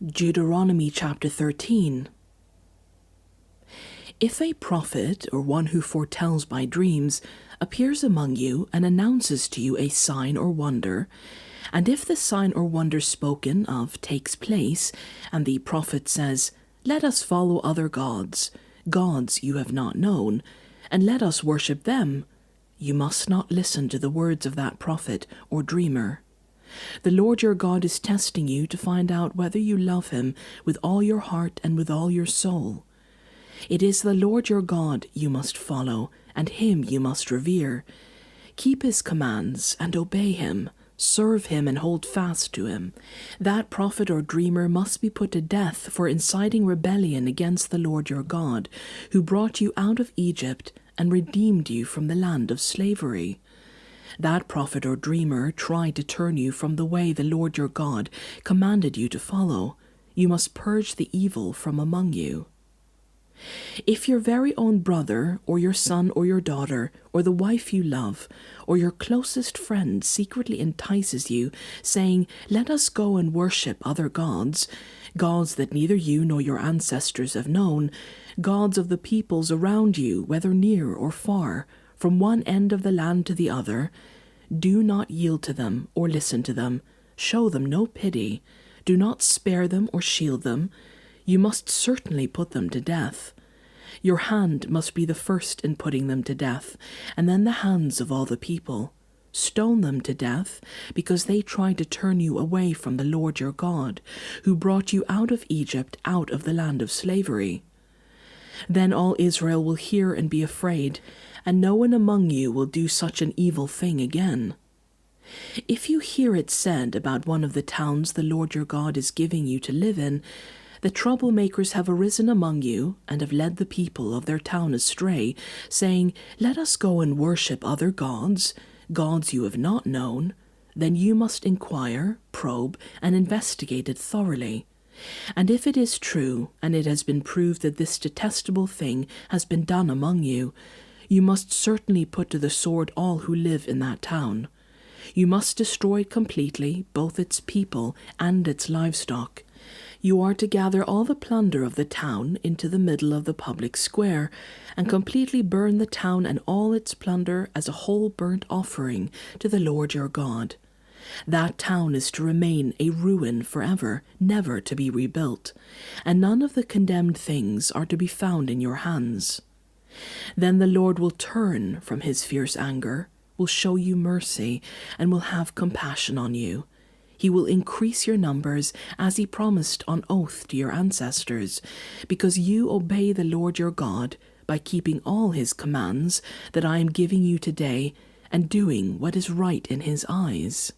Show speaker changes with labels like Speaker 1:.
Speaker 1: Deuteronomy chapter 13. If a prophet, or one who foretells by dreams, appears among you and announces to you a sign or wonder, and if the sign or wonder spoken of takes place, and the prophet says, "Let us follow other gods, gods you have not known, and let us worship them," you must not listen to the words of that prophet or dreamer. The Lord your God is testing you to find out whether you love him with all your heart and with all your soul. It is the Lord your God you must follow, and him you must revere. Keep his commands and obey him. Serve him and hold fast to him. That prophet or dreamer must be put to death for inciting rebellion against the Lord your God, who brought you out of Egypt and redeemed you from the land of slavery. That prophet or dreamer tried to turn you from the way the Lord your God commanded you to follow. You must purge the evil from among you. If your very own brother, or your son or your daughter, or the wife you love, or your closest friend secretly entices you, saying, "Let us go and worship other gods," gods that neither you nor your ancestors have known, gods of the peoples around you, whether near or far, from one end of the land to the other, do not yield to them or listen to them. Show them no pity. Do not spare them or shield them. You must certainly put them to death. Your hand must be the first in putting them to death, and then the hands of all the people. Stone them to death, because they tried to turn you away from the Lord your God, who brought you out of Egypt, out of the land of slavery. Then all Israel will hear and be afraid, and no one among you will do such an evil thing again. If you hear it said about one of the towns the Lord your God is giving you to live in, the troublemakers have arisen among you and have led the people of their town astray, saying, "Let us go and worship other gods, gods you have not known," then you must inquire, probe, and investigate it thoroughly. And if it is true, and it has been proved that this detestable thing has been done among you, you must certainly put to the sword all who live in that town. You must destroy completely both its people and its livestock. You are to gather all the plunder of the town into the middle of the public square, and completely burn the town and all its plunder as a whole burnt offering to the Lord your God. That town is to remain a ruin forever, never to be rebuilt, and none of the condemned things are to be found in your hands. Then the Lord will turn from his fierce anger, will show you mercy, and will have compassion on you. He will increase your numbers as he promised on oath to your ancestors, because you obey the Lord your God by keeping all his commands that I am giving you today and doing what is right in his eyes.